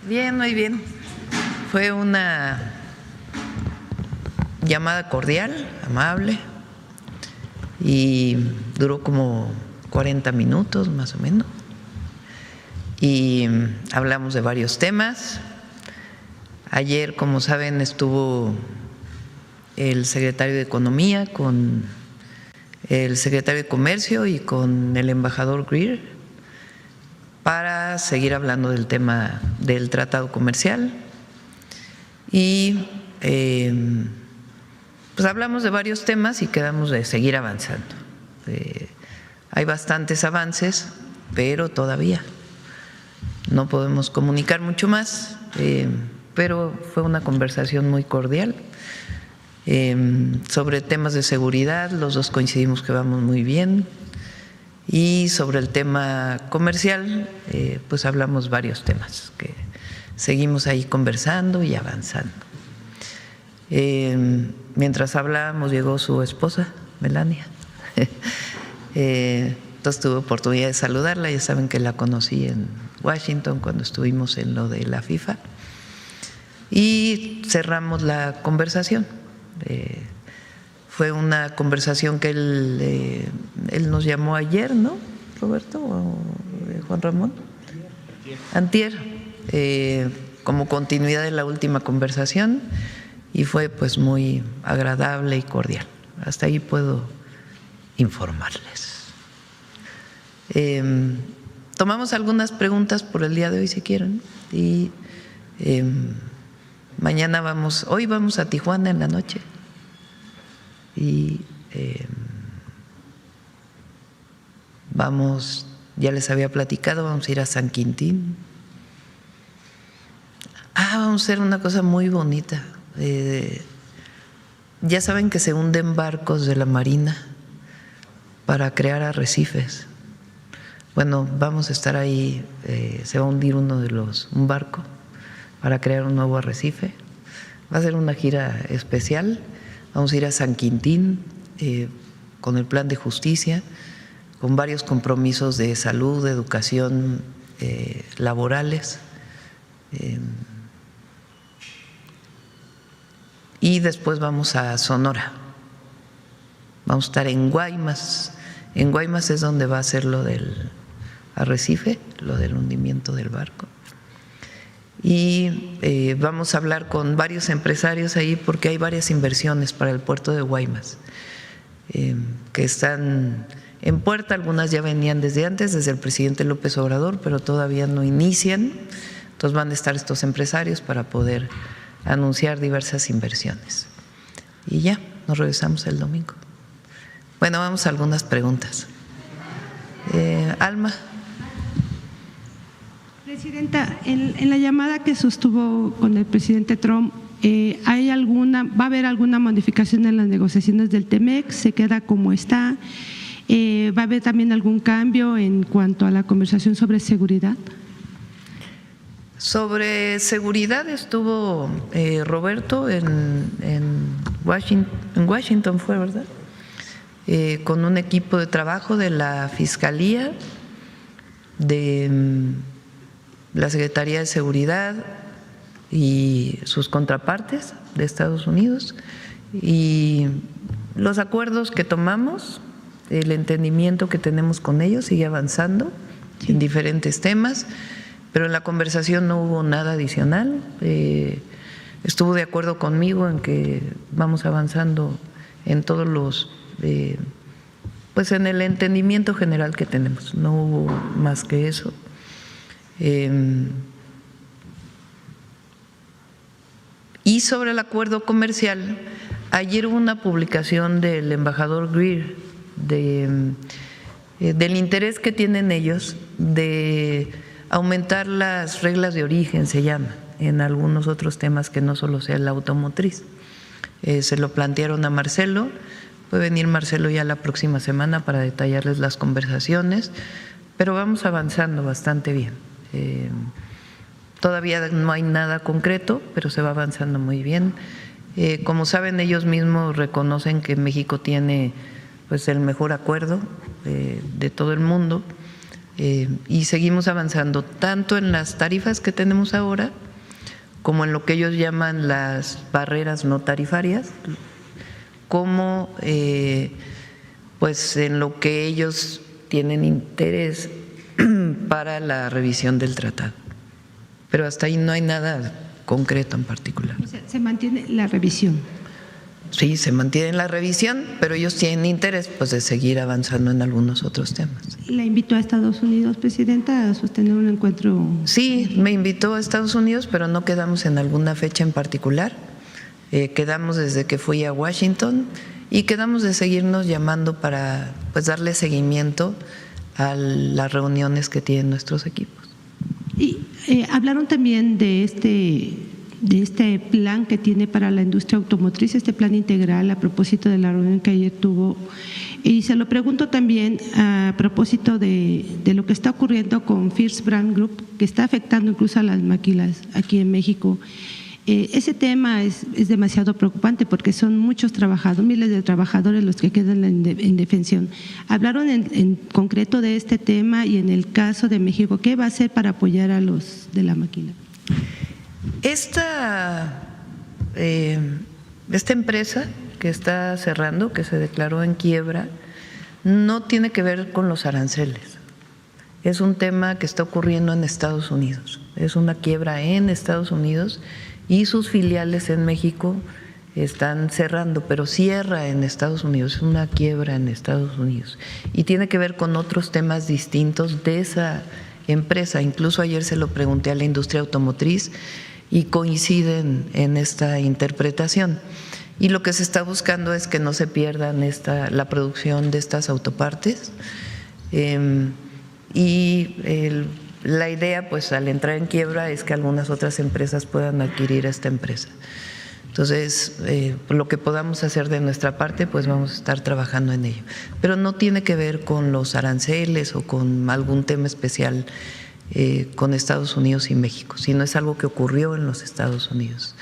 Bien, muy bien. Fue una llamada cordial, amable, y duró como 40 minutos más o menos. Y hablamos de varios temas. Ayer, como saben, estuvo el secretario de Economía con el secretario de Comercio y con el embajador Greer para seguir hablando del tema del tratado comercial. Y pues hablamos de varios temas y quedamos de seguir avanzando. Hay bastantes avances, pero todavía no podemos comunicar mucho más, pero fue una conversación muy cordial sobre temas de seguridad. Los dos coincidimos que vamos muy bien, y sobre el tema comercial pues hablamos varios temas que seguimos ahí conversando y avanzando. Mientras hablábamos llegó su esposa, Melania. Entonces tuve oportunidad de saludarla. Ya saben que la conocí en Washington cuando estuvimos en lo de la FIFA, y cerramos la conversación. Fue una conversación que él nos llamó ayer, ¿no, Roberto? ¿O Juan Ramón? Antier, como continuidad de la última conversación, y fue pues muy agradable y cordial. Hasta ahí puedo informarles. Tomamos algunas preguntas por el día de hoy si quieren, y mañana hoy vamos a Tijuana en la noche, y vamos, ya les había platicado, vamos a ir a San Quintín. Vamos a hacer una cosa muy bonita. Ya saben que se hunden barcos de la Marina para crear arrecifes. Bueno, vamos a estar ahí, se va a hundir un barco para crear un nuevo arrecife. Va a ser una gira especial. Vamos a ir a San Quintín con el plan de justicia, con varios compromisos de salud, de educación, laborales. Y después vamos a Sonora. Vamos a estar en Guaymas. En Guaymas es donde va a ser lo del arrecife, lo del hundimiento del barco. Y vamos a hablar con varios empresarios ahí porque hay varias inversiones para el puerto de Guaymas que están en puerta. Algunas ya venían desde antes, desde el presidente López Obrador, pero todavía no inician. Entonces van a estar estos empresarios para poder anunciar diversas inversiones. Y ya, nos regresamos el domingo. Bueno, vamos a algunas preguntas. Alma. Presidenta, en la llamada que sostuvo con el presidente Trump, ¿va a haber alguna modificación en las negociaciones del TEMEC? ¿Se queda como está? ¿Va a haber también algún cambio en cuanto a la conversación sobre seguridad? Sobre seguridad estuvo Roberto en Washington fue, ¿verdad? Con un equipo de trabajo de la Fiscalía, de la Secretaría de Seguridad y sus contrapartes de Estados Unidos, y los acuerdos que tomamos, el entendimiento que tenemos con ellos sigue avanzando en diferentes temas, pero en la conversación no hubo nada adicional. Estuvo de acuerdo conmigo en que vamos avanzando en todos los pues en el entendimiento general que tenemos, no hubo más que eso. Y sobre el acuerdo comercial, ayer hubo una publicación del embajador Greer del interés que tienen ellos de aumentar las reglas de origen, se llama, en algunos otros temas que no solo sea la automotriz. Se lo plantearon a Marcelo. Puede venir Marcelo ya la próxima semana para detallarles las conversaciones, pero vamos avanzando bastante bien. Todavía no hay nada concreto, pero se va avanzando muy bien. Como saben, ellos mismos reconocen que México tiene pues el mejor acuerdo de todo el mundo. y seguimos avanzando tanto en las tarifas que tenemos ahora como en lo que ellos llaman las barreras no tarifarias, como pues en lo que ellos tienen interés para la revisión del tratado. Pero hasta ahí no hay nada concreto en particular. O sea, se mantiene la revisión. Sí, se mantiene la revisión, pero ellos tienen interés pues de seguir avanzando en algunos otros temas. ¿La invitó a Estados Unidos, Presidenta, a sostener un encuentro? Sí, me invitó a Estados Unidos, pero no quedamos en alguna fecha en particular. Quedamos desde que fui a Washington y quedamos de seguirnos llamando para pues darle seguimiento a las reuniones que tienen nuestros equipos. Y hablaron también de este plan que tiene para la industria automotriz, este plan integral, a propósito de la reunión que ayer tuvo. Y se lo pregunto también a propósito de lo que está ocurriendo con First Brand Group, que está afectando incluso a las maquilas aquí en México. Ese tema es demasiado preocupante porque son muchos trabajadores, miles de trabajadores los que quedan en indefensión. Hablaron en concreto de este tema y en el caso de México, ¿qué va a hacer para apoyar a los de la maquila? Esta empresa que está cerrando, que se declaró en quiebra, no tiene que ver con los aranceles. Es un tema que está ocurriendo en Estados Unidos. Es una quiebra en Estados Unidos y sus filiales en México están cerrando, pero cierra en Estados Unidos, es una quiebra en Estados Unidos. Y tiene que ver con otros temas distintos de esa empresa. Incluso ayer se lo pregunté a la industria automotriz y coinciden en esta interpretación. Y lo que se está buscando es que no se pierdan la producción de estas autopartes. La idea, pues, al entrar en quiebra es que algunas otras empresas puedan adquirir esta empresa. Entonces, lo que podamos hacer de nuestra parte, pues vamos a estar trabajando en ello. Pero no tiene que ver con los aranceles o con algún tema especial con Estados Unidos y México, sino es algo que ocurrió en los Estados Unidos.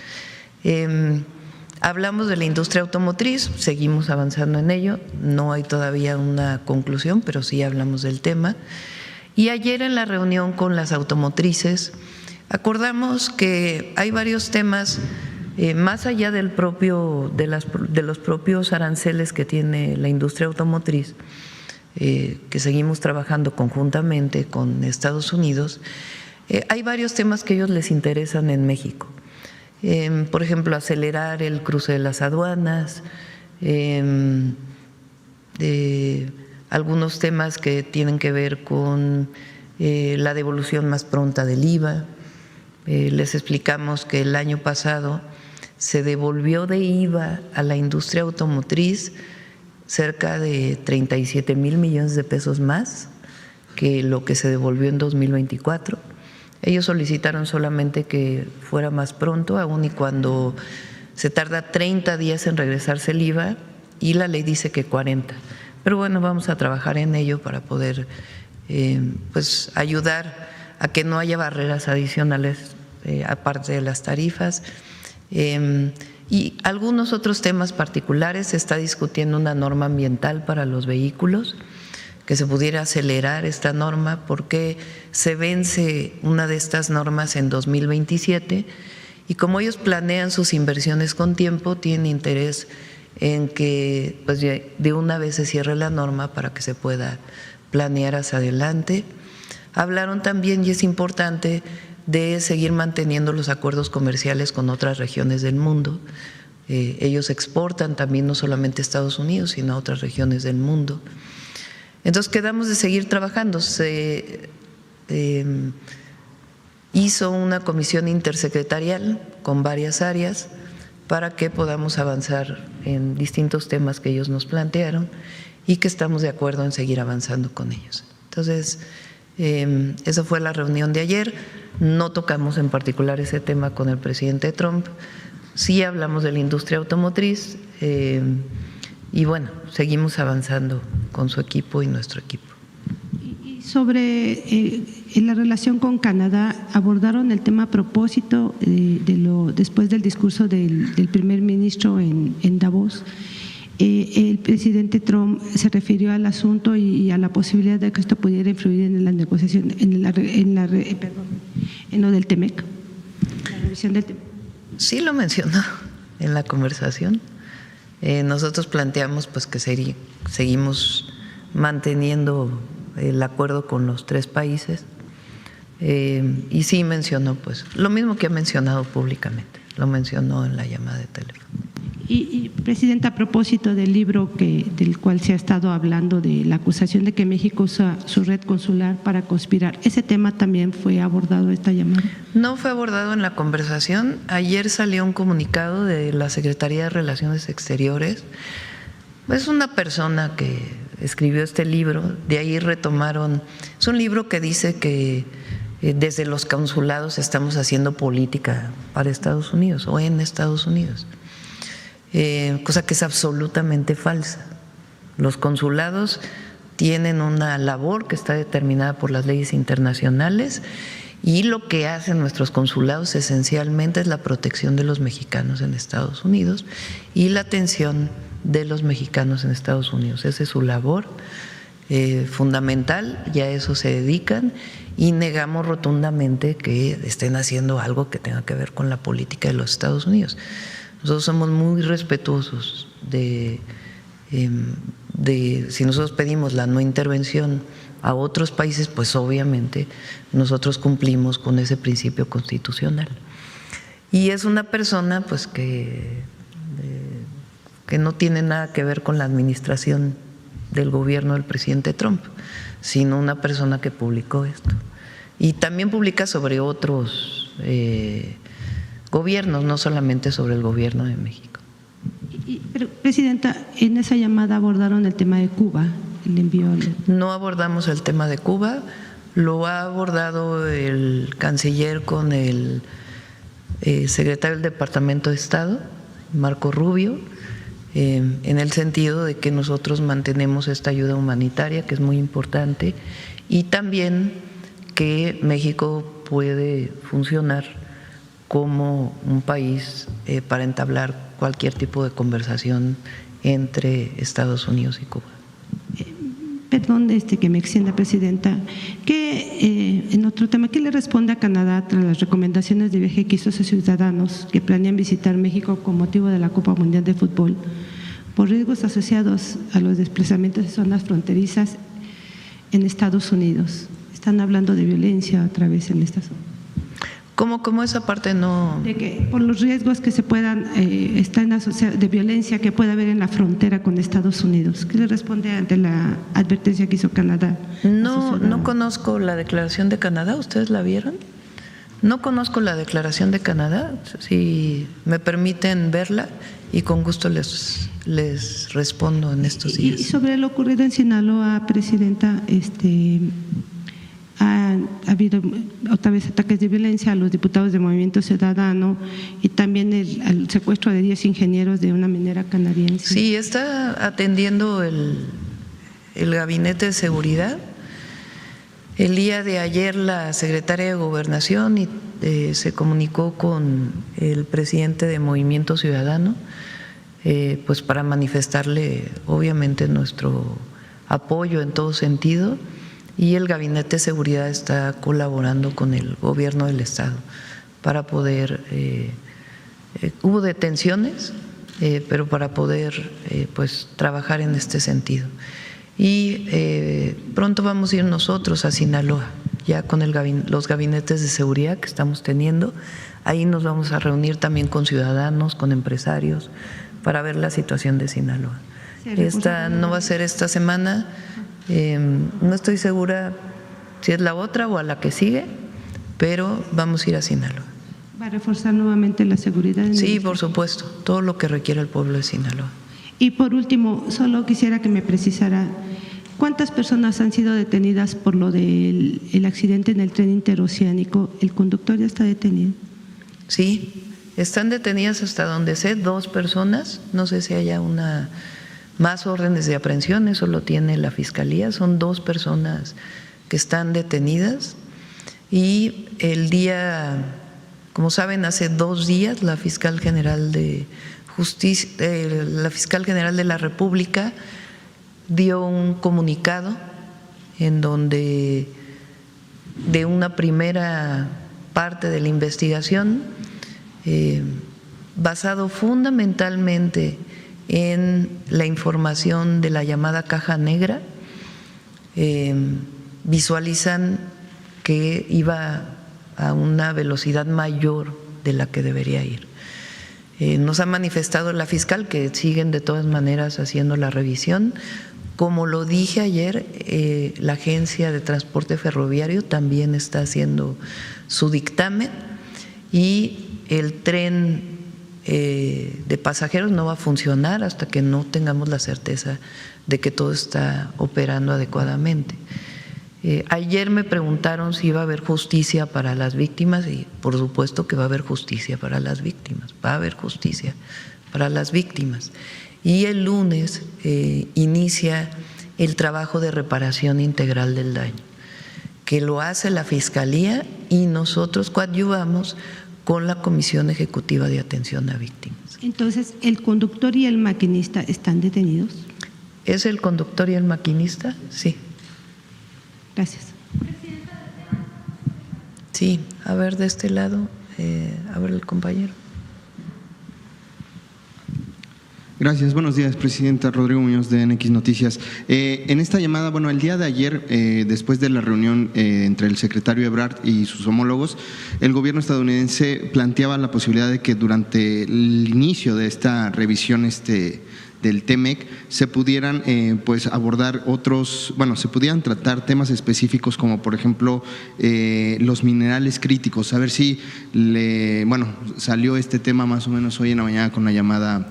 Hablamos de la industria automotriz, seguimos avanzando en ello, no hay todavía una conclusión, pero sí hablamos del tema. Y ayer en la reunión con las automotrices acordamos que hay varios temas más allá de los propios aranceles que tiene la industria automotriz, que seguimos trabajando conjuntamente con Estados Unidos. Hay varios temas que a ellos les interesan en México. Por ejemplo, acelerar el cruce de las aduanas, algunos temas que tienen que ver con la devolución más pronta del IVA. Les explicamos que el año pasado se devolvió de IVA a la industria automotriz cerca de 37,000 millones de pesos más que lo que se devolvió en 2024. Ellos solicitaron solamente que fuera más pronto, aun y cuando se tarda 30 días en regresarse el IVA y la ley dice que 40. Pero bueno, vamos a trabajar en ello para poder pues ayudar a que no haya barreras adicionales aparte de las tarifas. Y algunos otros temas particulares. Se está discutiendo una norma ambiental para los vehículos, que se pudiera acelerar esta norma porque se vence una de estas normas en 2027 y como ellos planean sus inversiones con tiempo, tienen interés en que pues, de una vez se cierre la norma para que se pueda planear hacia adelante. Hablaron también, y es importante, de seguir manteniendo los acuerdos comerciales con otras regiones del mundo. Ellos exportan también no solamente a Estados Unidos, sino a otras regiones del mundo. Entonces quedamos de seguir trabajando. Se hizo una comisión intersecretarial con varias áreas para que podamos avanzar en distintos temas que ellos nos plantearon y que estamos de acuerdo en seguir avanzando con ellos. Entonces, esa fue la reunión de ayer. No tocamos en particular ese tema con el presidente Trump. Sí hablamos de la industria automotriz y bueno, seguimos avanzando con su equipo y nuestro equipo. Y sobre la relación con Canadá, abordaron el tema a propósito después del discurso del primer ministro en Davos. el presidente Trump se refirió al asunto y a la posibilidad de que esto pudiera influir en la negociación, en lo del TEMEC, la revisión del TEMEC. Sí lo mencionó en la conversación. Nosotros planteamos pues que seguimos manteniendo el acuerdo con los 3 países y sí mencionó pues lo mismo que ha mencionado públicamente, lo mencionó en la llamada de teléfono. Y Presidenta, a propósito del libro del cual se ha estado hablando, de la acusación de que México usa su red consular para conspirar, ¿ese tema también fue abordado en esta llamada? No fue abordado en la conversación. Ayer salió un comunicado de la Secretaría de Relaciones Exteriores. Es una persona que escribió este libro, de ahí retomaron. Es un libro que dice que desde los consulados estamos haciendo política para Estados Unidos o en Estados Unidos. Cosa que es absolutamente falsa. Los consulados tienen una labor que está determinada por las leyes internacionales y lo que hacen nuestros consulados esencialmente es la protección de los mexicanos en Estados Unidos y la atención de los mexicanos en Estados Unidos. Esa es su labor fundamental, y a eso se dedican, y negamos rotundamente que estén haciendo algo que tenga que ver con la política de los Estados Unidos. Nosotros somos muy respetuosos de si nosotros pedimos la no intervención a otros países, pues obviamente nosotros cumplimos con ese principio constitucional. Y es una persona pues que no tiene nada que ver con la administración del gobierno del presidente Trump, sino una persona que publicó esto. Y también publica sobre otros gobiernos, no solamente sobre el gobierno de México. Pero, Presidenta, en esa llamada abordaron el tema de Cuba, el envío. No abordamos el tema de Cuba, lo ha abordado el canciller con el secretario del Departamento de Estado, Marco Rubio, en el sentido de que nosotros mantenemos esta ayuda humanitaria, que es muy importante, y también que México puede funcionar como un país para entablar cualquier tipo de conversación entre Estados Unidos y Cuba. Perdón que me extienda, Presidenta, que en otro tema, ¿qué le responde a Canadá tras las recomendaciones de viaje que hizo a sus ciudadanos que planean visitar México con motivo de la Copa Mundial de Fútbol por riesgos asociados a los desplazamientos de zonas fronterizas en Estados Unidos? Están hablando de violencia otra vez en esta zona. ¿Cómo esa parte no? De que por los riesgos que se puedan, están asociados, de violencia que pueda haber en la frontera con Estados Unidos. ¿Qué le responde ante la advertencia que hizo Canadá? No conozco la declaración de Canadá, ¿ustedes la vieron? No conozco la declaración de Canadá, si me permiten verla y con gusto les respondo en estos días. Y sobre lo ocurrido en Sinaloa, Presidenta, ha habido otra vez ataques de violencia a los diputados de Movimiento Ciudadano y también el secuestro de 10 ingenieros de una minera canadiense. Sí, está atendiendo el Gabinete de Seguridad. El día de ayer la secretaria de Gobernación se comunicó con el presidente de Movimiento Ciudadano pues para manifestarle obviamente nuestro apoyo en todo sentido. Y el Gabinete de Seguridad está colaborando con el gobierno del Estado para poder, hubo detenciones, pero para poder pues trabajar en este sentido. Y pronto vamos a ir nosotros a Sinaloa, ya con los gabinetes de seguridad que estamos teniendo. Ahí nos vamos a reunir también con ciudadanos, con empresarios, para ver la situación de Sinaloa. Esta no va a ser esta semana. No estoy segura si es la otra o a la que sigue, pero vamos a ir a Sinaloa. ¿Va a reforzar nuevamente la seguridad? Sí, por supuesto, todo lo que requiere el pueblo de Sinaloa. Y por último, solo quisiera que me precisara, ¿cuántas personas han sido detenidas por lo del accidente en el tren interoceánico? ¿El conductor ya está detenido? Sí, están detenidas hasta donde sé 2 personas, no sé si haya más órdenes de aprehensión, eso lo tiene la Fiscalía, son 2 personas que están detenidas. Y el día, como saben, hace 2 días la fiscal general de la fiscal general de la República dio un comunicado en donde de una primera parte de la investigación, basado fundamentalmente en la información de la llamada caja negra, visualizan que iba a una velocidad mayor de la que debería ir. Nos ha manifestado la fiscal que siguen de todas maneras haciendo la revisión. Como lo dije ayer, la Agencia de Transporte Ferroviario también está haciendo su dictamen y el tren de pasajeros no va a funcionar hasta que no tengamos la certeza de que todo está operando adecuadamente. Ayer me preguntaron si iba a haber justicia para las víctimas y por supuesto que va a haber justicia para las víctimas, va a haber justicia para las víctimas. Y el lunes inicia el trabajo de reparación integral del daño, que lo hace la Fiscalía y nosotros coadyuvamos con la Comisión Ejecutiva de Atención a Víctimas. Entonces, ¿el conductor y el maquinista están detenidos? ¿Es el conductor y el maquinista? Sí. Gracias. Sí, a ver de este lado, a ver el compañero. Gracias, buenos días, Presidenta. Rodrigo Muñoz de NX Noticias. En esta llamada, bueno, el día de ayer, después de la reunión entre el secretario Ebrard y sus homólogos, el gobierno estadounidense planteaba la posibilidad de que durante el inicio de esta revisión del TEMEC se pudieran pues abordar se pudieran tratar temas específicos como por ejemplo los minerales críticos. A ver si salió este tema más o menos hoy en la mañana con la llamada.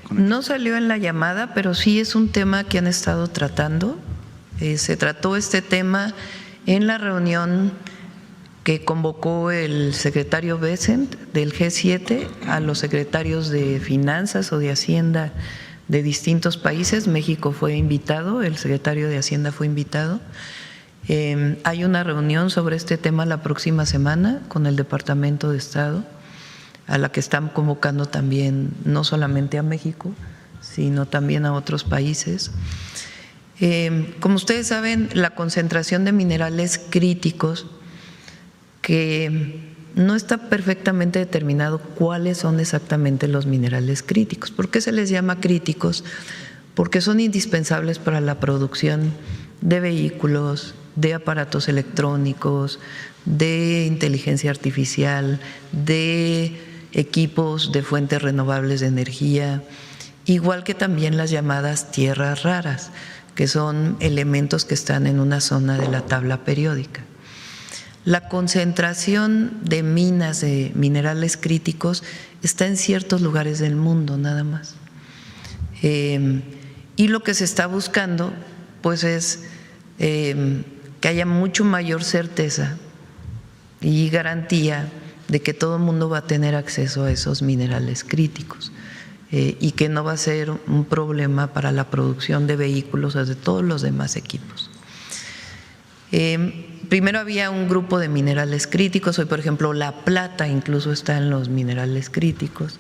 No salió en la llamada, pero sí es un tema que han estado tratando. Se trató este tema en la reunión que convocó el secretario Bessent del G7 a los secretarios de Finanzas o de Hacienda de distintos países. México fue invitado, el secretario de Hacienda fue invitado. Hay una reunión sobre este tema la próxima semana con el Departamento de Estado, a la que están convocando también no solamente a México, sino también a otros países. Como ustedes saben, la concentración de minerales críticos, que no está perfectamente determinado cuáles son exactamente los minerales críticos. ¿Por qué se les llama críticos? Porque son indispensables para la producción de vehículos, de aparatos electrónicos, de inteligencia artificial, de equipos de fuentes renovables de energía, igual que también las llamadas tierras raras, que son elementos que están en una zona de la tabla periódica. La concentración de minas de minerales críticos está en ciertos lugares del mundo nada más. Y lo que se está buscando pues es que haya mucho mayor certeza y garantía de que todo el mundo va a tener acceso a esos minerales críticos y que no va a ser un problema para la producción de vehículos o de todos los demás equipos. Primero había un grupo de minerales críticos, hoy por ejemplo la plata incluso está en los minerales críticos.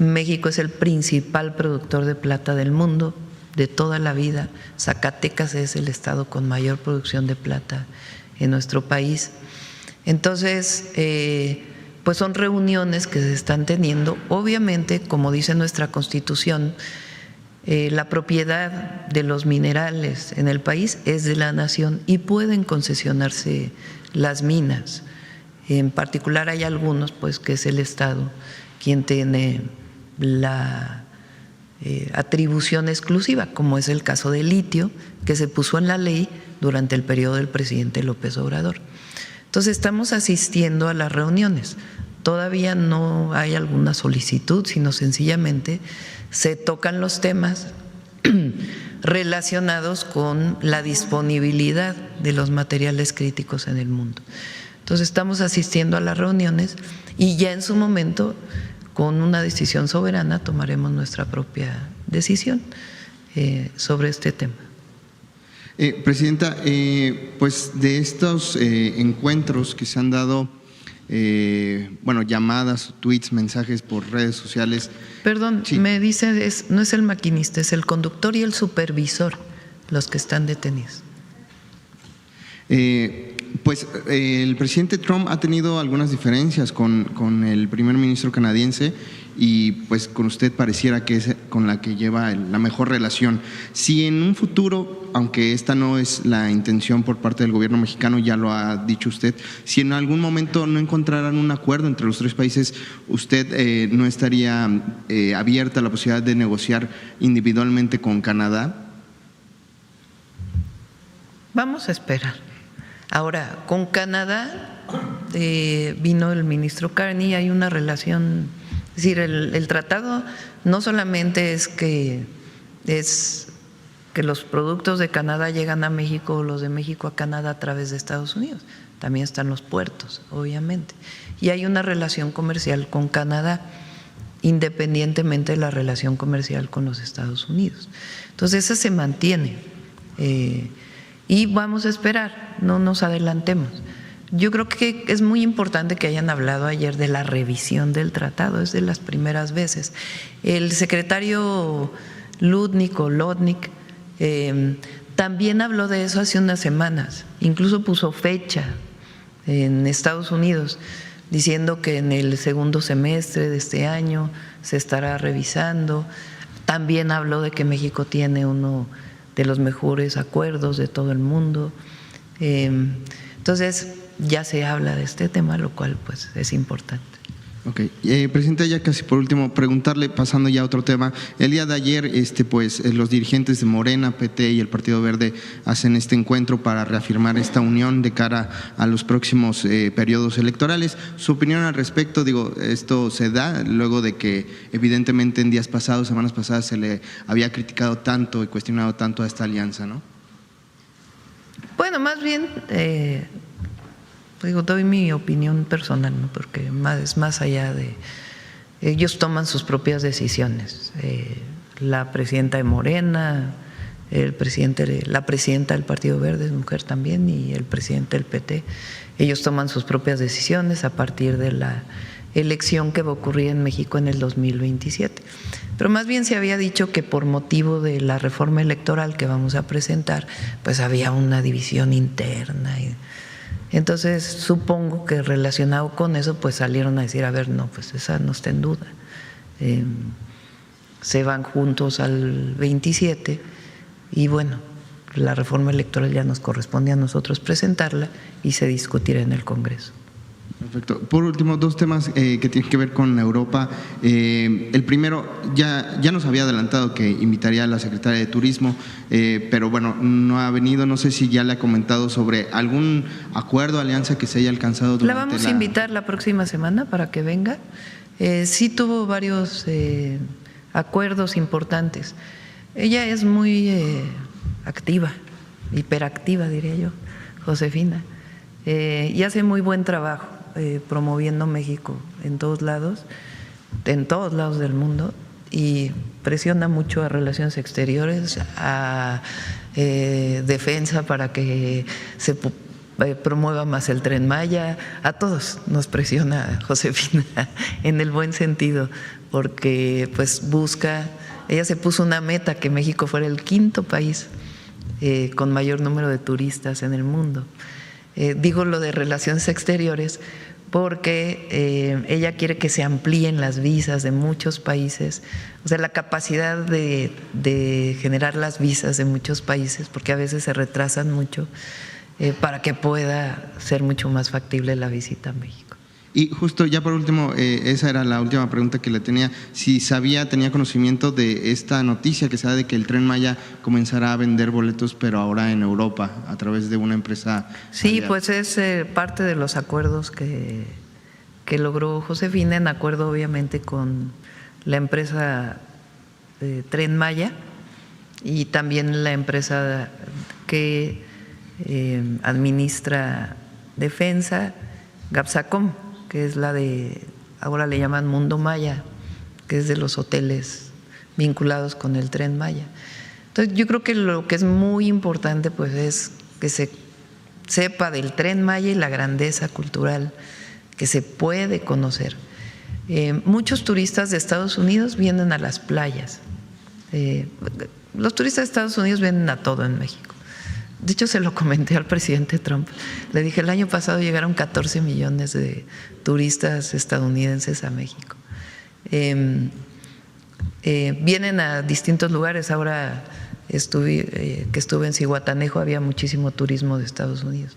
México es el principal productor de plata del mundo de toda la vida. Zacatecas es el estado con mayor producción de plata en nuestro país. Entonces, pues son reuniones que se están teniendo. Obviamente, como dice nuestra Constitución, la propiedad de los minerales en el país es de la nación y pueden concesionarse las minas. En particular hay algunos, pues que es el Estado quien tiene la atribución exclusiva, como es el caso del litio, que se puso en la ley durante el periodo del presidente López Obrador. Entonces estamos asistiendo a las reuniones. Todavía no hay alguna solicitud, sino sencillamente se tocan los temas relacionados con la disponibilidad de los materiales críticos en el mundo. Entonces estamos asistiendo a las reuniones y ya en su momento, con una decisión soberana, tomaremos nuestra propia decisión sobre este tema. Presidenta, pues de estos encuentros que se han dado bueno, llamadas, tweets, mensajes por redes sociales. Perdón, Sí. me dice, no es el maquinista, es el conductor y el supervisor los que están detenidos. Pues el presidente Trump ha tenido algunas diferencias con el primer ministro canadiense y pues con usted pareciera que es con la que lleva la mejor relación. Si en un futuro, aunque esta no es la intención por parte del gobierno mexicano, ya lo ha dicho usted, si en algún momento no encontraran un acuerdo entre los tres países, ¿usted no estaría abierta a la posibilidad de negociar individualmente con Canadá? Vamos a esperar. Ahora, con Canadá vino el ministro Carney, hay una relación, es decir, el tratado no solamente es que los productos de Canadá llegan a México o los de México a Canadá a través de Estados Unidos, también están los puertos, obviamente, y hay una relación comercial con Canadá, independientemente de la relación comercial con los Estados Unidos. Entonces, esa se mantiene. Y vamos a esperar, no nos adelantemos. Yo creo que es muy importante que hayan hablado ayer de la revisión del tratado, es de las primeras veces. El secretario Lutnick también habló de eso hace unas semanas, incluso puso fecha en Estados Unidos, diciendo que en el segundo semestre de este año se estará revisando. También habló de que México tiene uno de los mejores acuerdos de todo el mundo. Entonces ya se habla de este tema, lo cual pues es importante. Ok, presidente, ya casi por último preguntarle, pasando ya a otro tema. El día de ayer, pues los dirigentes de Morena, PT y el Partido Verde hacen este encuentro para reafirmar esta unión de cara a los próximos periodos electorales. Su opinión al respecto, digo, esto se da luego de que evidentemente en días pasados, semanas pasadas, se le había criticado tanto y cuestionado tanto a esta alianza, ¿no? Bueno, más bien doy mi opinión personal, ¿no? Porque es más allá de… Ellos toman sus propias decisiones. La presidenta de Morena, la presidenta del Partido Verde es mujer también, y el presidente del PT. Ellos toman sus propias decisiones a partir de la elección que va a ocurrir en México en el 2027. Pero más bien se había dicho que por motivo de la reforma electoral que vamos a presentar, pues había una división interna. Entonces supongo que relacionado con eso pues salieron a decir, a ver, no, pues esa no está en duda. Se van juntos al 27 y bueno, la reforma electoral ya nos corresponde a nosotros presentarla y se discutirá en el Congreso. Perfecto. Por último, dos temas que tienen que ver con Europa. El primero, ya nos había adelantado que invitaría a la secretaria de Turismo, pero bueno, no ha venido. No sé si ya le ha comentado sobre algún acuerdo, alianza que se haya alcanzado durante La vamos a invitar la próxima semana para que venga. Sí tuvo varios acuerdos importantes. Ella es muy activa, hiperactiva diría yo, Josefina, y hace muy buen trabajo promoviendo México en todos lados del mundo, y presiona mucho a Relaciones Exteriores, a Defensa para que se promueva más el Tren Maya. A todos nos presiona Josefina en el buen sentido, porque pues busca, ella se puso una meta que México fuera el quinto país con mayor número de turistas en el mundo. Digo lo de Relaciones Exteriores porque ella quiere que se amplíen las visas de muchos países, o sea, la capacidad de generar las visas de muchos países, porque a veces se retrasan mucho, para que pueda ser mucho más factible la visita a México. Y justo ya por último, esa era la última pregunta que le tenía, si tenía conocimiento de esta noticia que se da de que el Tren Maya comenzará a vender boletos, pero ahora en Europa, a través de una empresa. Sí, allá. pues es parte de los acuerdos que logró Josefina, en acuerdo obviamente con la empresa Tren Maya y también la empresa que administra Defensa, Gapsacom, que es la de, ahora le llaman Mundo Maya, que es de los hoteles vinculados con el Tren Maya. Entonces yo creo que lo que es muy importante pues es que se sepa del Tren Maya y la grandeza cultural que se puede conocer. Muchos turistas de Estados Unidos vienen a las playas. Los turistas de Estados Unidos vienen a todo en México. De hecho, se lo comenté al presidente Trump. Le dije, el año pasado llegaron 14 millones de turistas estadounidenses a México. Vienen a distintos lugares. Ahora que estuve en Zihuatanejo, había muchísimo turismo de Estados Unidos.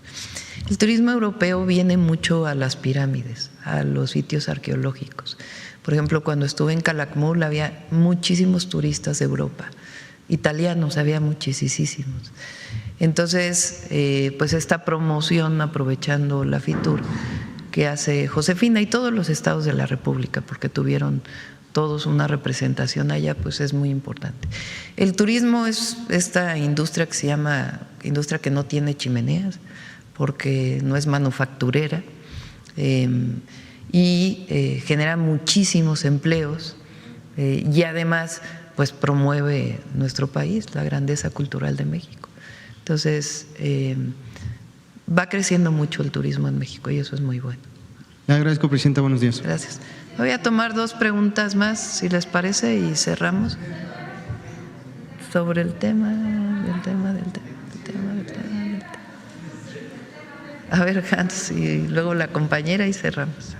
El turismo europeo viene mucho a las pirámides, a los sitios arqueológicos. Por ejemplo, cuando estuve en Calakmul había muchísimos turistas de Europa, italianos había muchísimos. Entonces, pues esta promoción, aprovechando la FITUR que hace Josefina y todos los estados de la República, porque tuvieron todos una representación allá, pues es muy importante. El turismo es esta industria que se llama industria que no tiene chimeneas, porque no es manufacturera y genera muchísimos empleos y además pues promueve nuestro país, la grandeza cultural de México. Entonces va creciendo mucho el turismo en México y eso es muy bueno. Le agradezco, presidenta, buenos días. Gracias. Voy a tomar 2 preguntas más, si les parece, y cerramos sobre el tema. A ver, Hans, y luego la compañera y cerramos.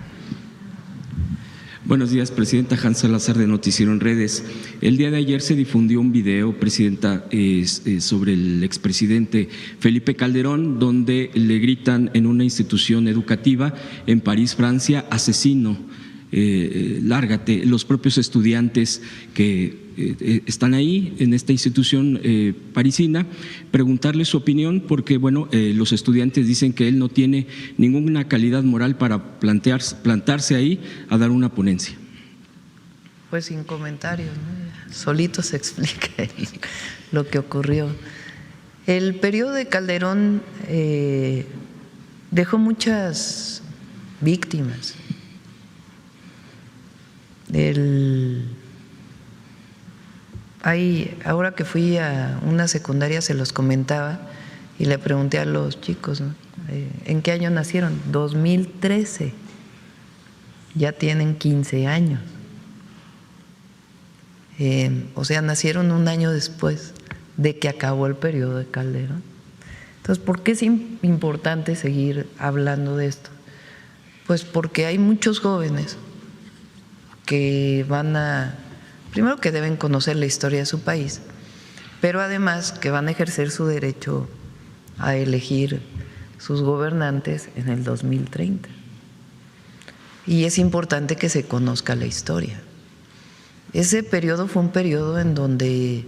Buenos días, presidenta. Hans Salazar, de Noticiero en Redes. El día de ayer se difundió un video, presidenta, sobre el expresidente Felipe Calderón, donde le gritan en una institución educativa en París, Francia, asesino. Lárgate. Los propios estudiantes que están ahí en esta institución parisina, preguntarle su opinión, porque bueno, los estudiantes dicen que él no tiene ninguna calidad moral para plantarse ahí a dar una ponencia. Pues sin comentarios, ¿no? Solito se explica lo que ocurrió. El periodo de Calderón dejó muchas víctimas. Ahora que fui a una secundaria se los comentaba y le pregunté a los chicos, ¿no? ¿En qué año nacieron? 2013, ya tienen 15 años. O sea, nacieron un año después de que acabó el periodo de Calderón. Entonces, ¿por qué es importante seguir hablando de esto? Pues porque hay muchos jóvenes que primero que deben conocer la historia de su país, pero además que van a ejercer su derecho a elegir sus gobernantes en el 2030. Y es importante que se conozca la historia. Ese periodo fue un periodo en donde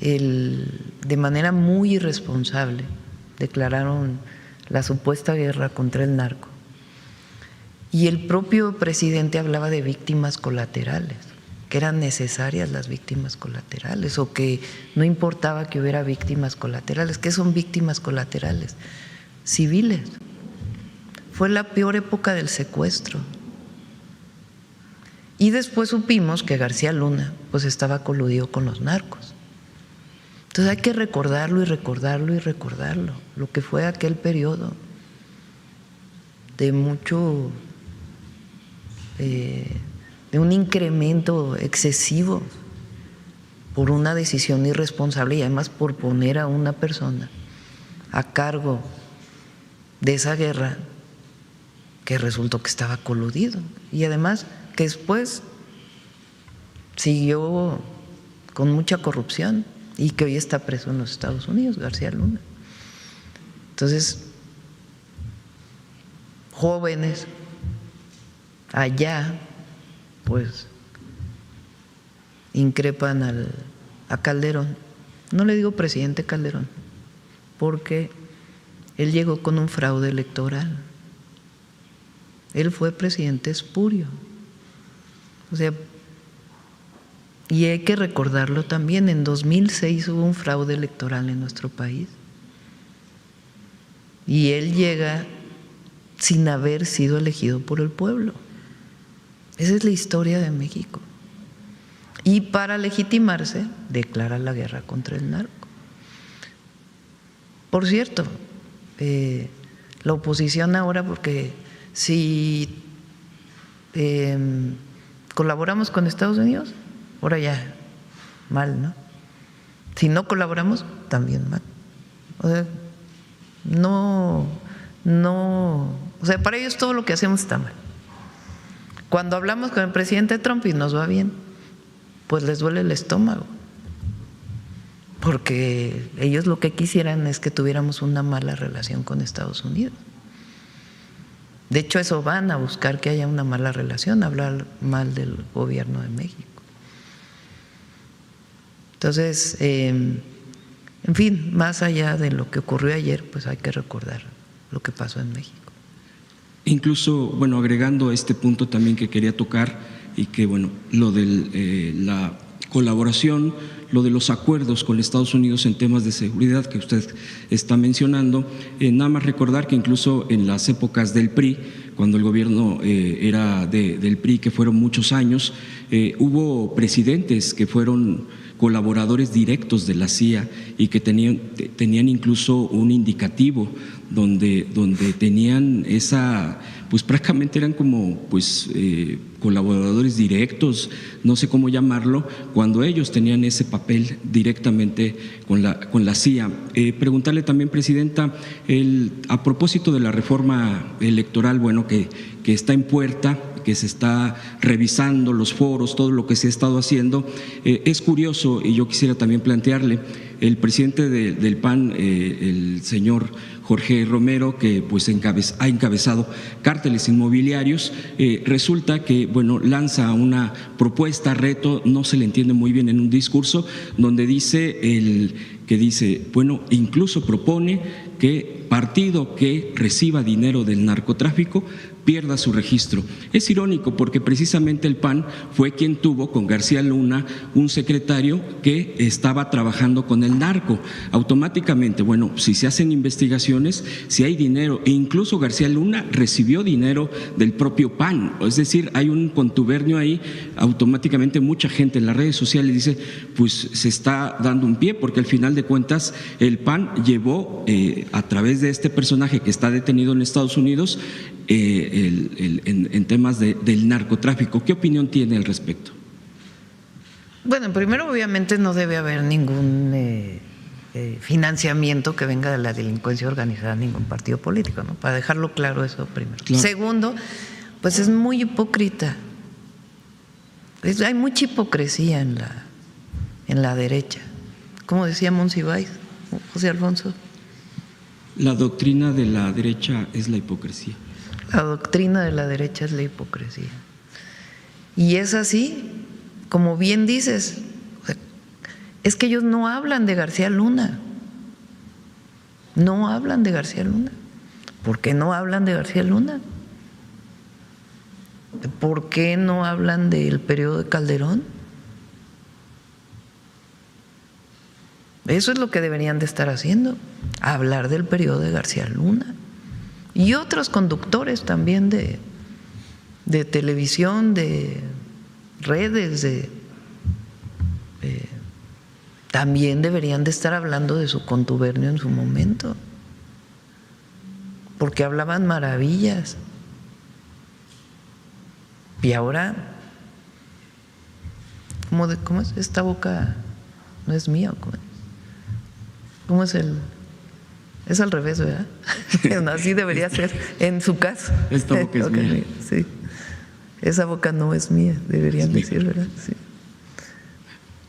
de manera muy irresponsable declararon la supuesta guerra contra el narco. Y el propio presidente hablaba de víctimas colaterales, que eran necesarias las víctimas colaterales o que no importaba que hubiera víctimas colaterales. ¿Qué son víctimas colaterales? Civiles. Fue la peor época del secuestro. Y después supimos que García Luna pues estaba coludido con los narcos. Entonces hay que recordarlo y recordarlo y recordarlo, lo que fue aquel periodo de mucho… de un incremento excesivo por una decisión irresponsable y además por poner a una persona a cargo de esa guerra que resultó que estaba coludido y además que después siguió con mucha corrupción y que hoy está preso en los Estados Unidos, García Luna. Entonces, jóvenes allá pues increpan a Calderón. No le digo presidente Calderón, porque él llegó con un fraude electoral. Él fue presidente espurio. O sea, y hay que recordarlo también, en 2006 hubo un fraude electoral en nuestro país. Y él llega sin haber sido elegido por el pueblo. Esa es la historia de México. Y para legitimarse, declara la guerra contra el narco. Por cierto, la oposición ahora, porque Si colaboramos con Estados Unidos, ahora ya mal, ¿no? Si no colaboramos, también mal. O sea, o sea, para ellos todo lo que hacemos está mal. Cuando hablamos con el presidente Trump y nos va bien, pues les duele el estómago, porque ellos lo que quisieran es que tuviéramos una mala relación con Estados Unidos. De hecho, eso van a buscar, que haya una mala relación, hablar mal del gobierno de México. Entonces, en fin, más allá de lo que ocurrió ayer, pues hay que recordar lo que pasó en México. Incluso, bueno, agregando este punto también que quería tocar, y que, bueno, lo de la colaboración, lo de los acuerdos con Estados Unidos en temas de seguridad que usted está mencionando, nada más recordar que incluso en las épocas del PRI, cuando el gobierno era del PRI, que fueron muchos años, hubo presidentes que fueron colaboradores directos de la CIA y que tenían incluso un indicativo donde tenían esa, pues prácticamente eran como colaboradores directos, no sé cómo llamarlo, cuando ellos tenían ese papel directamente con la CIA. Preguntarle también, Presidenta, a propósito de la reforma electoral, bueno, que está en puerta, que se está revisando los foros, todo lo que se ha estado haciendo, es curioso, y yo quisiera también plantearle, el presidente del PAN, el señor Jorge Romero, que pues ha encabezado cárteles inmobiliarios, resulta que, bueno, lanza una propuesta, reto, no se le entiende muy bien en un discurso, donde dice, bueno, incluso propone que partido que reciba dinero del narcotráfico pierda su registro. Es irónico porque precisamente el PAN fue quien tuvo con García Luna un secretario que estaba trabajando con el narco. Automáticamente, bueno, si se hacen investigaciones, si hay dinero, e incluso García Luna recibió dinero del propio PAN, es decir, hay un contubernio ahí, automáticamente mucha gente en las redes sociales dice, pues se está dando un pie, porque al final de cuentas el PAN llevó a través de este personaje que está detenido en Estados Unidos en temas del narcotráfico. ¿Qué opinión tiene al respecto? Bueno, primero obviamente no debe haber ningún financiamiento que venga de la delincuencia organizada, ningún partido político, ¿no? Para dejarlo claro eso primero. Claro. Segundo, pues es muy hipócrita. Hay mucha hipocresía en la derecha. Como decía Monsiváis, José Alfonso. La doctrina de la derecha es la hipocresía. La doctrina de la derecha es la hipocresía. Y es así, como bien dices, es que ellos no hablan de García Luna. No hablan de García Luna. ¿Por qué no hablan de García Luna? ¿Por qué no hablan del periodo de Calderón? Eso es lo que deberían de estar haciendo, hablar del periodo de García Luna. Y otros conductores también de televisión, de redes, también deberían de estar hablando de su contubernio en su momento, porque hablaban maravillas. Y ahora, ¿cómo es? Esta boca no es mía. ¿Cómo es Es al revés, ¿verdad? Así debería ser en su caso. Esta boca es mía. Sí. Esa boca no es mía, deberían decir, ¿verdad? Sí.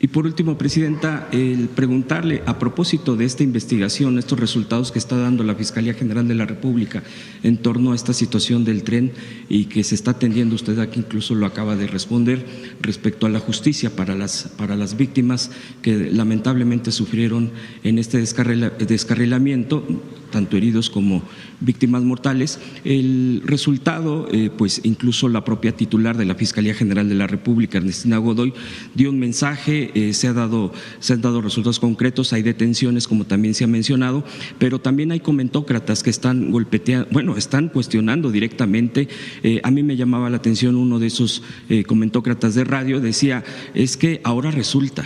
Y por último, Presidenta, el preguntarle a propósito de esta investigación, estos resultados que está dando la Fiscalía General de la República en torno a esta situación del tren y que se está atendiendo, usted aquí incluso lo acaba de responder, respecto a la justicia para las víctimas que lamentablemente sufrieron en este descarrilamiento, tanto heridos como víctimas mortales. El resultado, pues incluso la propia titular de la Fiscalía General de la República, Ernestina Godoy, dio un mensaje, se han dado resultados concretos, hay detenciones como también se ha mencionado, pero también hay comentócratas que están están cuestionando directamente. A mí me llamaba la atención uno de esos comentócratas de radio, decía, es que ahora resulta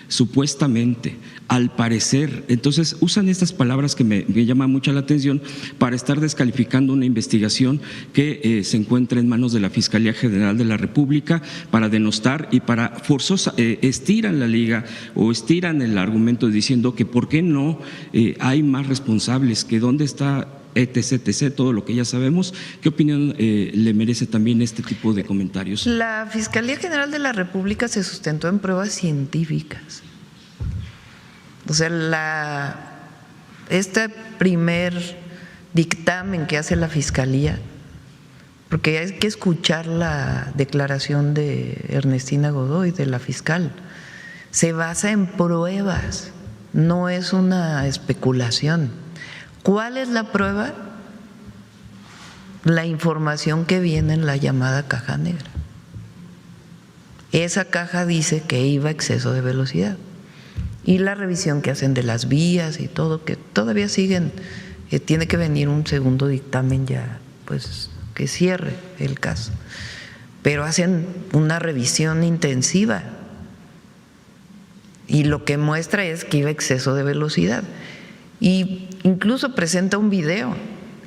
supuestamente, al parecer. Entonces usan estas palabras que me llaman mucho la atención para estar descalificando una investigación que se encuentra en manos de la Fiscalía General de la República, para denostar y para forzosa, estiran la liga o estiran el argumento diciendo que por qué no hay más responsables, que dónde está etc., todo lo que ya sabemos. ¿Qué opinión le merece también este tipo de comentarios? La Fiscalía General de la República se sustentó en pruebas científicas. O sea, este primer dictamen que hace la Fiscalía, porque hay que escuchar la declaración de Ernestina Godoy, de la fiscal, se basa en pruebas, no es una especulación. ¿Cuál es la prueba? La información que viene en la llamada caja negra. Esa caja dice que iba a exceso de velocidad. Y la revisión que hacen de las vías y todo, que todavía siguen, tiene que venir un segundo dictamen ya, pues que cierre el caso. Pero hacen una revisión intensiva y lo que muestra es que iba a exceso de velocidad. Y incluso presenta un video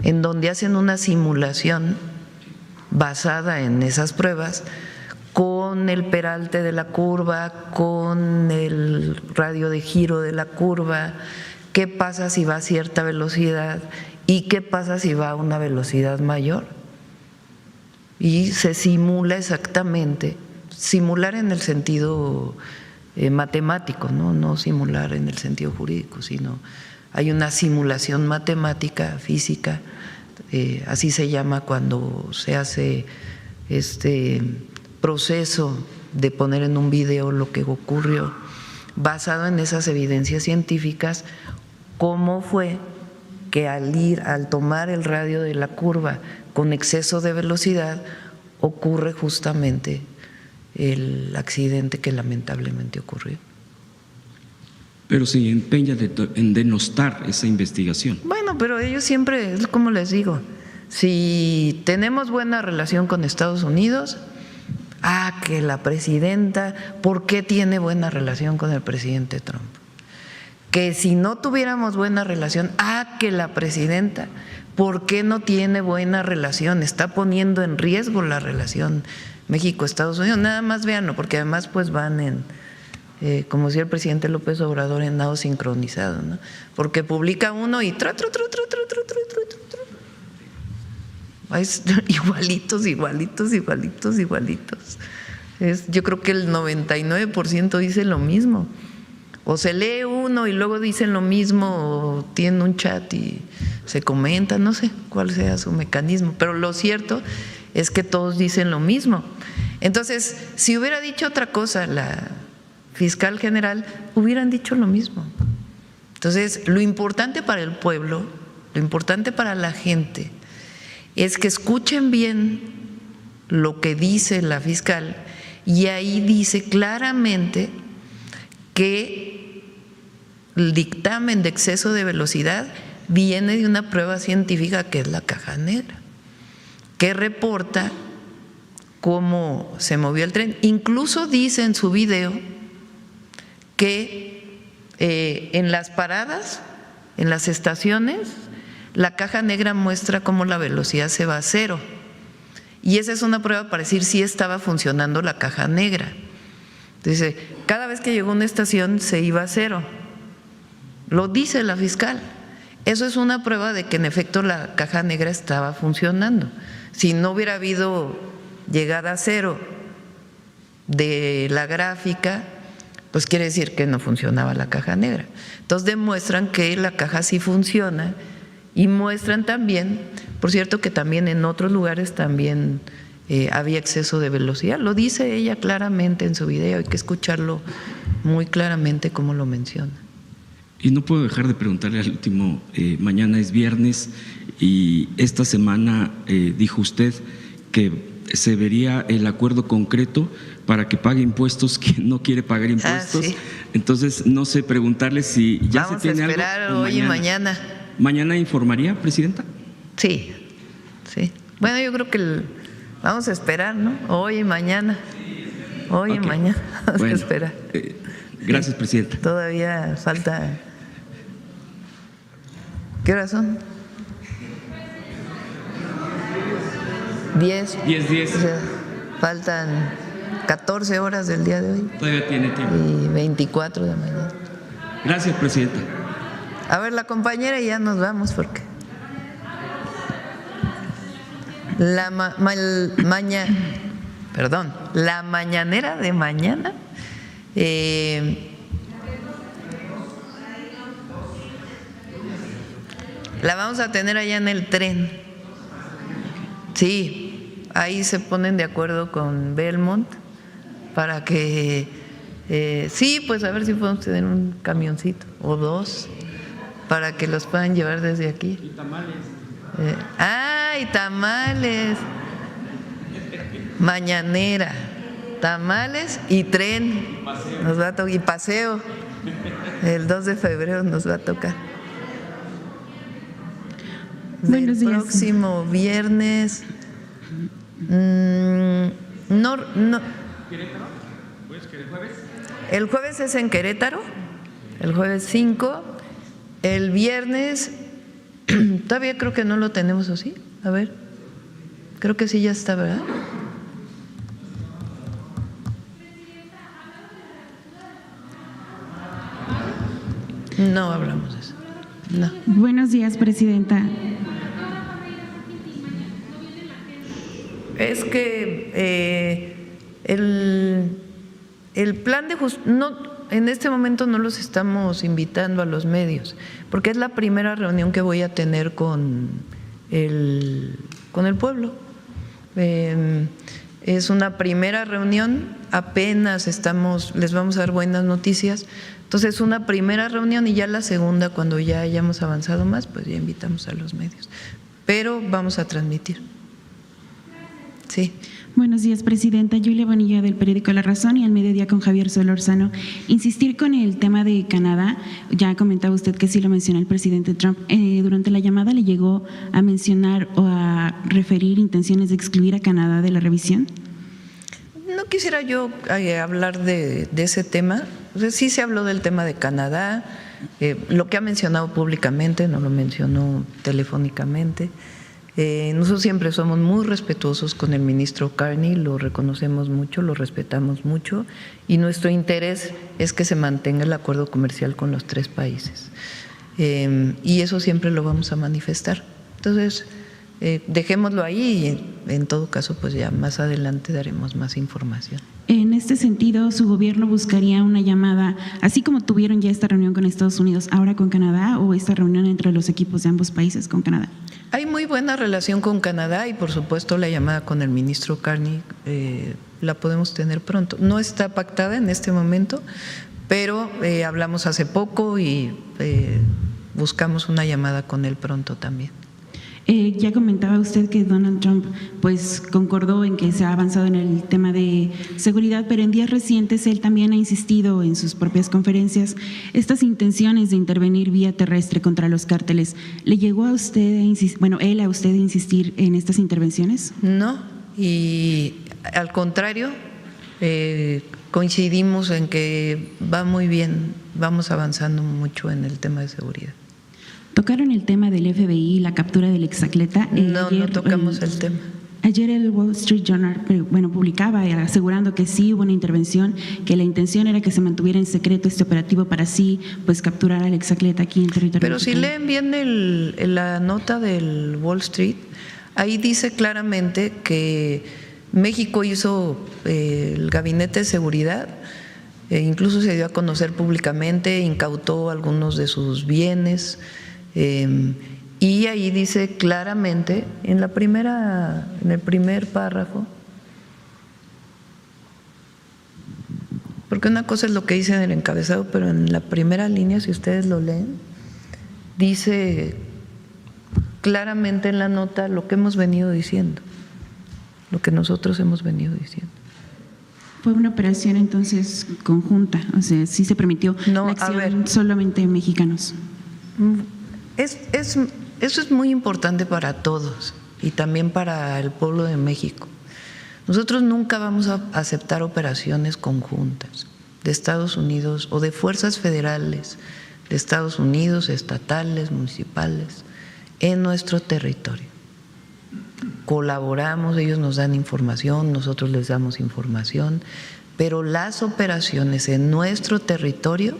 en donde hacen una simulación basada en esas pruebas, con el peralte de la curva, con el radio de giro de la curva, qué pasa si va a cierta velocidad y qué pasa si va a una velocidad mayor. Y se simula exactamente, simular en el sentido matemático, no simular en el sentido jurídico, sino hay una simulación matemática, física, así se llama cuando se hace este proceso de poner en un video lo que ocurrió, basado en esas evidencias científicas, cómo fue que al tomar el radio de la curva con exceso de velocidad ocurre justamente el accidente que lamentablemente ocurrió. Pero se empeña en denostar esa investigación. Bueno, pero ellos siempre, es como les digo, si tenemos buena relación con Estados Unidos, que la presidenta, ¿por qué tiene buena relación con el presidente Trump? Que si no tuviéramos buena relación, que la presidenta, ¿por qué no tiene buena relación? Está poniendo en riesgo la relación México-Estados Unidos. Nada más véanlo, porque además pues van en, como decía el presidente López Obrador, en nado sincronizado, ¿no? Porque publica uno y igualitos. Yo creo que el 99% dice lo mismo. O se lee uno y luego dicen lo mismo, o tienen un chat y se comenta, no sé cuál sea su mecanismo, pero lo cierto es que todos dicen lo mismo. Entonces, si hubiera dicho otra cosa la fiscal general, hubieran dicho lo mismo. Entonces, lo importante para el pueblo, lo importante para la gente, es que escuchen bien lo que dice la fiscal, y ahí dice claramente que el dictamen de exceso de velocidad viene de una prueba científica que es la caja negra, que reporta cómo se movió el tren. Incluso dice en su video que en las paradas, en las estaciones, la caja negra muestra cómo la velocidad se va a cero. Y esa es una prueba para decir si estaba funcionando la caja negra. Dice, cada vez que llegó a una estación se iba a cero. Lo dice la fiscal. Eso es una prueba de que en efecto la caja negra estaba funcionando. Si no hubiera habido llegada a cero de la gráfica, pues quiere decir que no funcionaba la caja negra. Entonces demuestran que la caja sí funciona, y muestran también, por cierto, que también en otros lugares también había exceso de velocidad. Lo dice ella claramente en su video, hay que escucharlo muy claramente como lo menciona. Y no puedo dejar de preguntarle al último, mañana es viernes y esta semana dijo usted que se vería el acuerdo concreto para que pague impuestos quien no quiere pagar impuestos. Sí. Entonces, no sé, preguntarle si ya Vamos se tiene a esperar algo. hoy y mañana. ¿Mañana informaría, presidenta? Sí. Bueno, yo creo que vamos a esperar, ¿no? Hoy y mañana. Hoy y mañana. Vamos a esperar. Gracias, presidenta. Todavía falta. ¿Qué horas son? 10. 10. O sea, faltan 14 horas del día de hoy. Todavía tiene tiempo. Y 24 de mañana. Gracias, presidenta. A ver, la compañera y ya nos vamos porque la mañanera de mañana la vamos a tener allá en el tren. Sí, ahí se ponen de acuerdo con Belmont para que sí, pues a ver si podemos tener un camioncito o dos para que los puedan llevar desde aquí. Y tamales. Y tamales. Mañanera, tamales y tren. Paseo. Nos va a tocar, y paseo. El 2 de febrero nos va a tocar. Buenos días. Próximo viernes. No. ¿Querétaro? ¿Pues que el jueves? El jueves es en Querétaro, el jueves 5. El viernes, todavía creo que no lo tenemos, ¿o sí? A ver, creo que sí ya está, ¿verdad? No hablamos de eso. No. Buenos días, presidenta. Es que el plan de en este momento no los estamos invitando a los medios, porque es la primera reunión que voy a tener con el pueblo. Es una primera reunión, apenas les vamos a dar buenas noticias. Entonces, es una primera reunión y ya la segunda, cuando ya hayamos avanzado más, pues ya invitamos a los medios. Pero vamos a transmitir. Sí. Buenos días, presidenta. Julia Bonilla, del periódico La Razón y al mediodía con Javier Solórzano. Insistir con el tema de Canadá. Ya comentaba usted que sí lo mencionó el presidente Trump. Durante la llamada le llegó a mencionar o a referir intenciones de excluir a Canadá de la revisión. No quisiera yo hablar de ese tema. O sea, sí se habló del tema de Canadá, lo que ha mencionado públicamente, no lo mencionó telefónicamente. Nosotros siempre somos muy respetuosos con el ministro Carney, lo reconocemos mucho, lo respetamos mucho y nuestro interés es que se mantenga el acuerdo comercial con los 3 países. Y eso siempre lo vamos a manifestar. Entonces, dejémoslo ahí y en todo caso pues ya más adelante daremos más información. En este sentido, ¿su gobierno buscaría una llamada, así como tuvieron ya esta reunión con Estados Unidos, ahora con Canadá, o esta reunión entre los equipos de ambos países con Canadá? Hay muy buena relación con Canadá y por supuesto la llamada con el ministro Carney la podemos tener pronto. No está pactada en este momento, pero hablamos hace poco y buscamos una llamada con él pronto también. Ya comentaba usted que Donald Trump pues concordó en que se ha avanzado en el tema de seguridad, pero en días recientes él también ha insistido en sus propias conferencias estas intenciones de intervenir vía terrestre contra los cárteles. ¿Le llegó a usted él a usted insistir en estas intervenciones? No, y al contrario, coincidimos en que va muy bien, vamos avanzando mucho en el tema de seguridad. ¿Tocaron el tema del FBI y la captura del exacleta? No tocamos el tema. Ayer el Wall Street Journal publicaba asegurando que sí hubo una intervención, que la intención era que se mantuviera en secreto este operativo para así pues capturar al exacleta aquí en territorio Pero mexicano. si leen bien la nota del Wall Street, ahí dice claramente que México hizo el gabinete de seguridad, incluso se dio a conocer públicamente, incautó algunos de sus bienes. Y ahí dice claramente en el primer párrafo, porque una cosa es lo que dice en el encabezado, pero en la primera línea, si ustedes lo leen, dice claramente en la nota lo que hemos venido diciendo, lo que nosotros hemos venido diciendo. Fue una operación entonces conjunta, o sea, sí se permitió la acción solamente mexicanos. Eso es muy importante para todos y también para el pueblo de México. Nosotros nunca vamos a aceptar operaciones conjuntas, de Estados Unidos o de fuerzas federales de Estados Unidos, estatales, municipales, en nuestro territorio. Colaboramos, ellos nos dan información, nosotros les damos información, pero las operaciones en nuestro territorio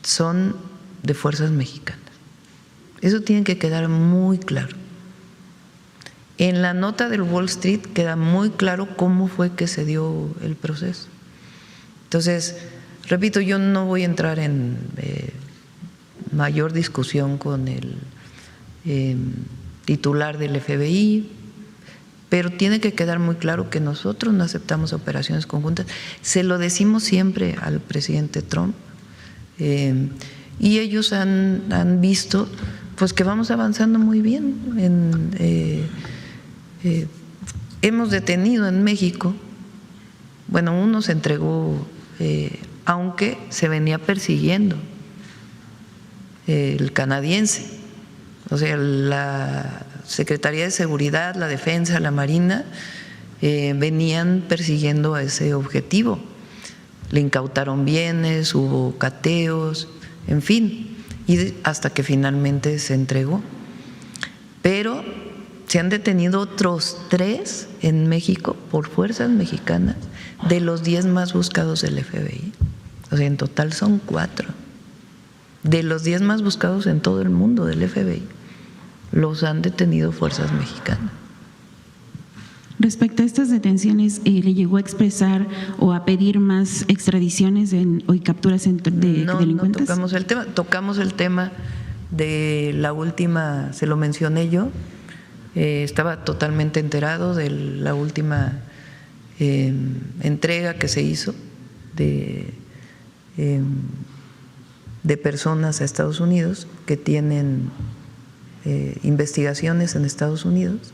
son de fuerzas mexicanas. Eso tiene que quedar muy claro. En la nota del Wall Street queda muy claro cómo fue que se dio el proceso. Entonces, repito, yo no voy a entrar en mayor discusión con el titular del FBI, pero tiene que quedar muy claro que nosotros no aceptamos operaciones conjuntas. Se lo decimos siempre al presidente Trump, y ellos han visto pues que vamos avanzando muy bien. Hemos detenido en México, bueno, uno se entregó, aunque se venía persiguiendo, el canadiense, o sea, la Secretaría de Seguridad, la Defensa, la Marina, venían persiguiendo a ese objetivo. Le incautaron bienes, hubo cateos, en fin, y hasta que finalmente se entregó. Pero se han detenido otros 3 en México por fuerzas mexicanas de los 10 más buscados del FBI. O sea, en total son 4 de los 10 más buscados en todo el mundo del FBI. Los han detenido fuerzas mexicanas. Respecto a estas detenciones, ¿le llegó a expresar o a pedir más extradiciones o capturas de delincuentes? No tocamos el tema de la última, se lo mencioné yo, estaba totalmente enterado de la última entrega que se hizo de personas a Estados Unidos que tienen investigaciones en Estados Unidos,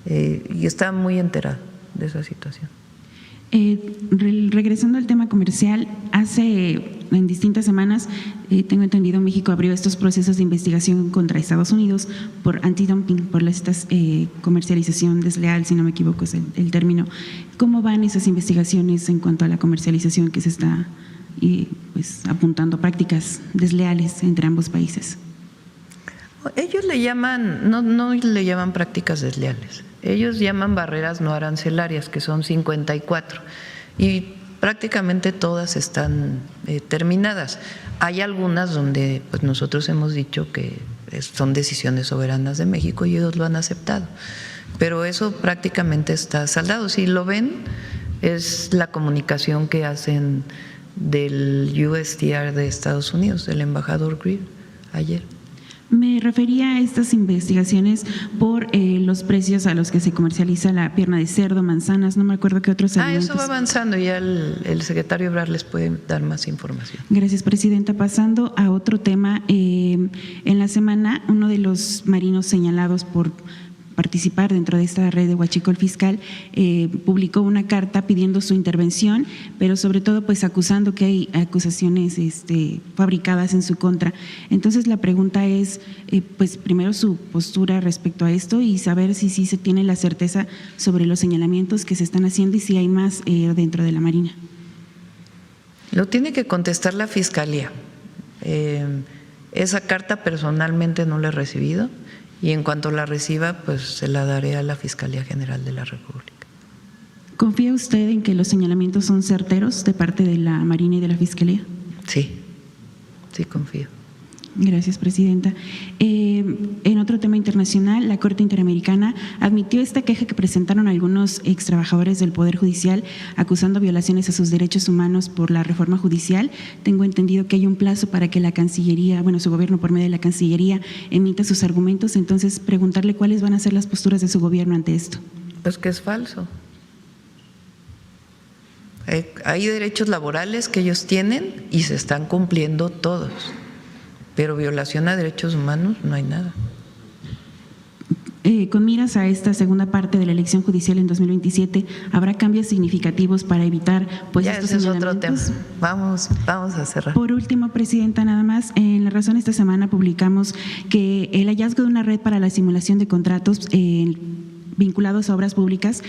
y está muy enterado de esa situación. Regresando al tema comercial, en distintas semanas, tengo entendido, México abrió estos procesos de investigación contra Estados Unidos por antidumping, por esta comercialización desleal, si no me equivoco es el término. ¿Cómo van esas investigaciones en cuanto a la comercialización que se está apuntando a prácticas desleales entre ambos países? Ellos le llaman, no le llaman prácticas desleales, ellos llaman barreras no arancelarias, que son 54, y prácticamente todas están terminadas. Hay algunas donde pues nosotros hemos dicho que son decisiones soberanas de México y ellos lo han aceptado, pero eso prácticamente está saldado. Si lo ven, es la comunicación que hacen del USTR de Estados Unidos, del embajador Greer, ayer. Me refería a estas investigaciones por los precios a los que se comercializa la pierna de cerdo, manzanas, no me acuerdo qué otros alimentos. Eso va avanzando, ya el secretario Ebrard les puede dar más información. Gracias, presidenta. Pasando a otro tema, en la semana uno de los marinos señalados por participar dentro de esta red de huachicol fiscal publicó una carta pidiendo su intervención, pero sobre todo pues acusando que hay acusaciones fabricadas en su contra. Entonces la pregunta es pues primero su postura respecto a esto y saber si sí se tiene la certeza sobre los señalamientos que se están haciendo y si hay más dentro de la Marina. Lo tiene que contestar la Fiscalía. Esa carta personalmente no la he recibido. Y en cuanto la reciba, pues se la daré a la Fiscalía General de la República. ¿Confía usted en que los señalamientos son certeros de parte de la Marina y de la Fiscalía? Sí confío. Gracias, presidenta. En otro tema internacional, la Corte Interamericana admitió esta queja que presentaron algunos extrabajadores del Poder Judicial acusando violaciones a sus derechos humanos por la reforma judicial. Tengo entendido que hay un plazo para que la Cancillería, su gobierno por medio de la Cancillería emita sus argumentos. Entonces, preguntarle cuáles van a ser las posturas de su gobierno ante esto. Pues que es falso. Hay derechos laborales que ellos tienen y se están cumpliendo todos. Pero violación a derechos humanos no hay nada. Con miras a esta segunda parte de la elección judicial en 2027, ¿habrá cambios significativos para evitar ya estos ese es otro señalamientos? tema. Vamos a cerrar. Por último, presidenta, nada más, en La Razón esta semana publicamos que el hallazgo de una red para la simulación de contratos vinculados a obras públicas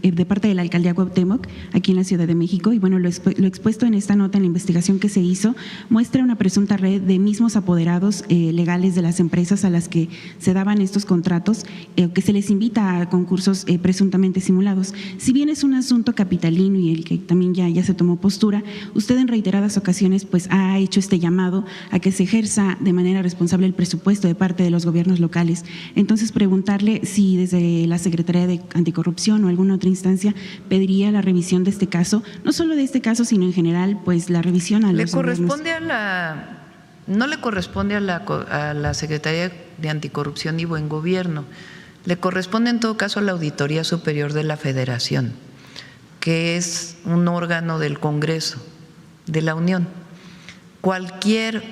de parte de la Alcaldía Cuauhtémoc, aquí en la Ciudad de México, y bueno, lo expuesto en esta nota, en la investigación que se hizo, muestra una presunta red de mismos apoderados legales de las empresas a las que se daban estos contratos, que se les invita a concursos presuntamente simulados. Si bien es un asunto capitalino y el que también ya se tomó postura, usted en reiteradas ocasiones pues ha hecho este llamado a que se ejerza de manera responsable el presupuesto de parte de los gobiernos locales. Entonces, preguntarle si desde la Secretaría de Anticorrupción o alguna otra instancia pediría la revisión de este caso, no solo de este caso, sino en general, pues la revisión a los gobiernos. No le corresponde a la Secretaría de Anticorrupción y Buen Gobierno, le corresponde en todo caso a la Auditoría Superior de la Federación, que es un órgano del Congreso de la Unión. Cualquier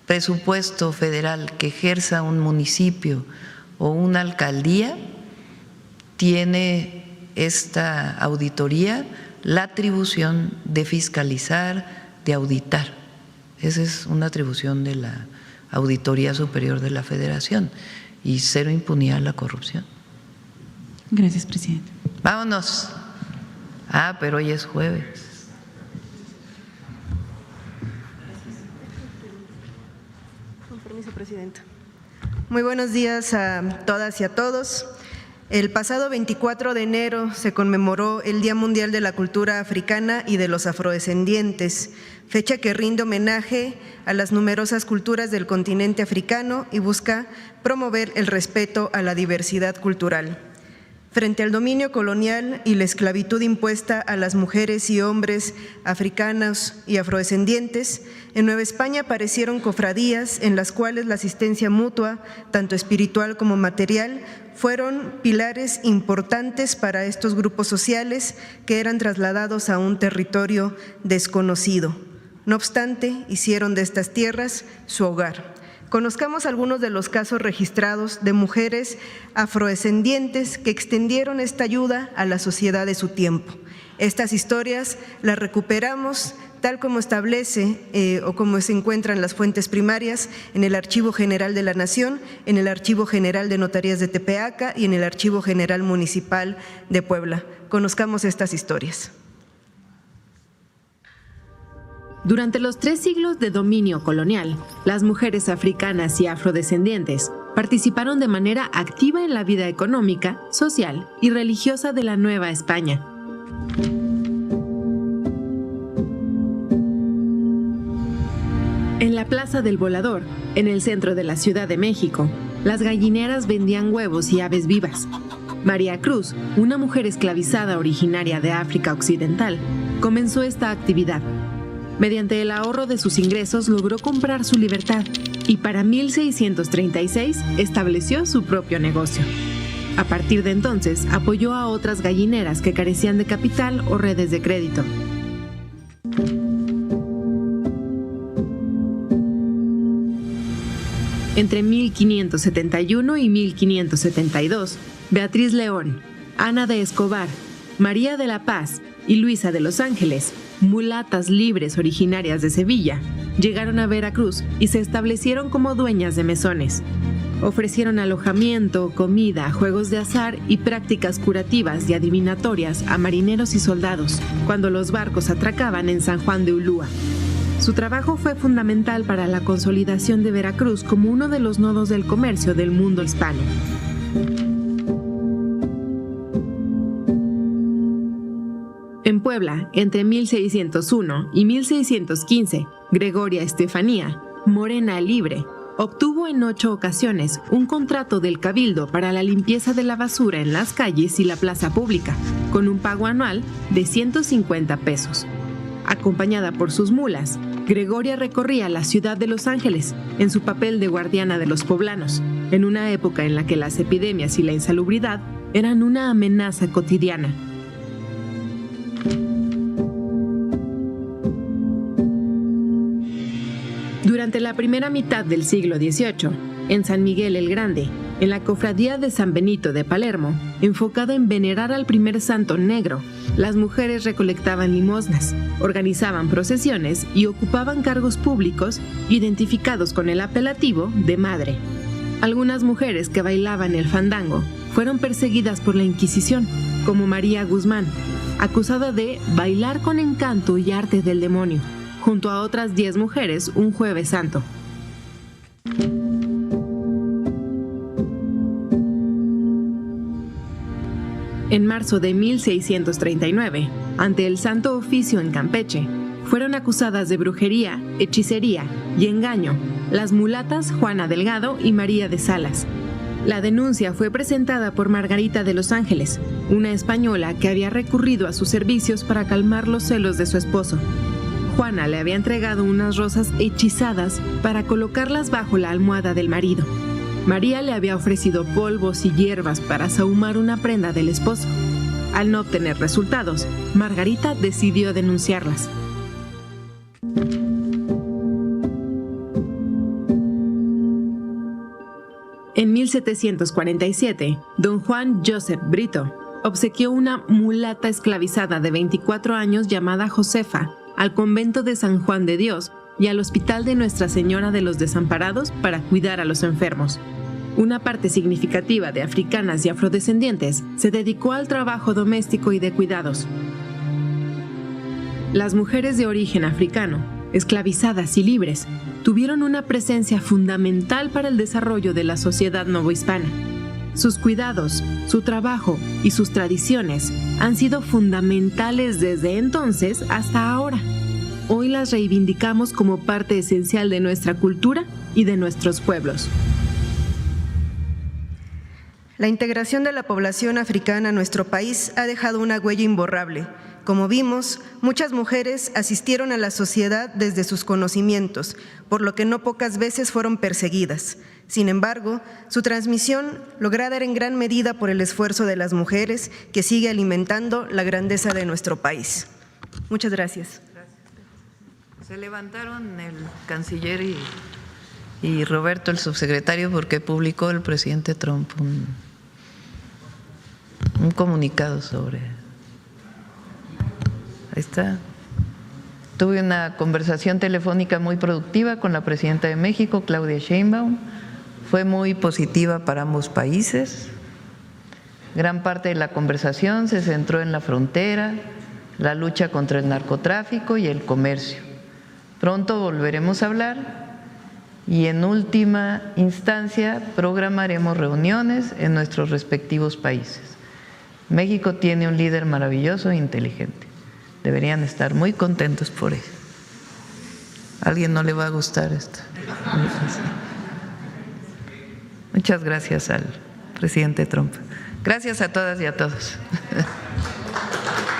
presupuesto federal que ejerza un municipio o una alcaldía tiene esta auditoría la atribución de fiscalizar, de auditar. Esa es una atribución de la Auditoría Superior de la Federación y cero impunidad a la corrupción. Gracias, presidente. Vámonos. Pero hoy es jueves. Con permiso, presidenta. Muy buenos días a todas y a todos. El pasado 24 de enero se conmemoró el Día Mundial de la Cultura Africana y de los Afrodescendientes, fecha que rinde homenaje a las numerosas culturas del continente africano y busca promover el respeto a la diversidad cultural. Frente al dominio colonial y la esclavitud impuesta a las mujeres y hombres africanos y afrodescendientes, en Nueva España aparecieron cofradías en las cuales la asistencia mutua, tanto espiritual como material, fueron pilares importantes para estos grupos sociales que eran trasladados a un territorio desconocido. No obstante, hicieron de estas tierras su hogar. Conozcamos algunos de los casos registrados de mujeres afrodescendientes que extendieron esta ayuda a la sociedad de su tiempo. Estas historias las recuperamos tal como establece o como se encuentran las fuentes primarias en el Archivo General de la Nación, en el Archivo General de Notarías de Tepeaca y en el Archivo General Municipal de Puebla. Conozcamos estas historias. Durante los 3 siglos de dominio colonial, las mujeres africanas y afrodescendientes participaron de manera activa en la vida económica, social y religiosa de la Nueva España. En la Plaza del Volador, en el centro de la Ciudad de México, las gallineras vendían huevos y aves vivas. María Cruz, una mujer esclavizada originaria de África Occidental, comenzó esta actividad. Mediante el ahorro de sus ingresos logró comprar su libertad y para 1636 estableció su propio negocio. A partir de entonces apoyó a otras gallineras que carecían de capital o redes de crédito. Entre 1571 y 1572, Beatriz León, Ana de Escobar, María de la Paz y Luisa de los Ángeles, mulatas libres originarias de Sevilla, llegaron a Veracruz y se establecieron como dueñas de mesones. Ofrecieron alojamiento, comida, juegos de azar y prácticas curativas y adivinatorias a marineros y soldados cuando los barcos atracaban en San Juan de Ulúa. Su trabajo fue fundamental para la consolidación de Veracruz como uno de los nodos del comercio del mundo hispano. En Puebla, entre 1601 y 1615, Gregoria Estefanía, morena libre, obtuvo en 8 ocasiones un contrato del Cabildo para la limpieza de la basura en las calles y la plaza pública, con un pago anual de 150 pesos. Acompañada por sus mulas, Gregoria recorría la ciudad de Los Ángeles en su papel de guardiana de los poblanos, en una época en la que las epidemias y la insalubridad eran una amenaza cotidiana. Durante la primera mitad del siglo XVIII, en San Miguel el Grande, en la cofradía de San Benito de Palermo, enfocada en venerar al primer santo negro, las mujeres recolectaban limosnas, organizaban procesiones y ocupaban cargos públicos identificados con el apelativo de madre. Algunas mujeres que bailaban el fandango fueron perseguidas por la Inquisición, como María Guzmán, acusada de bailar con encanto y arte del demonio, junto a otras 10 mujeres un Jueves Santo. En marzo de 1639, ante el Santo Oficio en Campeche, fueron acusadas de brujería, hechicería y engaño las mulatas Juana Delgado y María de Salas. La denuncia fue presentada por Margarita de los Ángeles, una española que había recurrido a sus servicios para calmar los celos de su esposo. Juana le había entregado unas rosas hechizadas para colocarlas bajo la almohada del marido. María le había ofrecido polvos y hierbas para sahumar una prenda del esposo. Al no obtener resultados, Margarita decidió denunciarlas. En 1747, don Juan Joseph Brito obsequió una mulata esclavizada de 24 años llamada Josefa al convento de San Juan de Dios y al Hospital de Nuestra Señora de los Desamparados para cuidar a los enfermos. Una parte significativa de africanas y afrodescendientes se dedicó al trabajo doméstico y de cuidados. Las mujeres de origen africano, esclavizadas y libres, tuvieron una presencia fundamental para el desarrollo de la sociedad novohispana. Sus cuidados, su trabajo y sus tradiciones han sido fundamentales desde entonces hasta ahora. Hoy las reivindicamos como parte esencial de nuestra cultura y de nuestros pueblos. La integración de la población africana a nuestro país ha dejado una huella imborrable. Como vimos, muchas mujeres asistieron a la sociedad desde sus conocimientos, por lo que no pocas veces fueron perseguidas. Sin embargo, su transmisión lograda era en gran medida por el esfuerzo de las mujeres, que sigue alimentando la grandeza de nuestro país. Muchas gracias. Se levantaron el canciller y Roberto, el subsecretario, porque publicó el presidente Trump un comunicado sobre… Ahí está. Tuve una conversación telefónica muy productiva con la presidenta de México, Claudia Sheinbaum. Fue muy positiva para ambos países. Gran parte de la conversación se centró en la frontera, la lucha contra el narcotráfico y el comercio. Pronto volveremos a hablar y en última instancia programaremos reuniones en nuestros respectivos países. México tiene un líder maravilloso e inteligente. Deberían estar muy contentos por ello. ¿A alguien no le va a gustar esto? Muchas gracias al presidente Trump. Gracias a todas y a todos.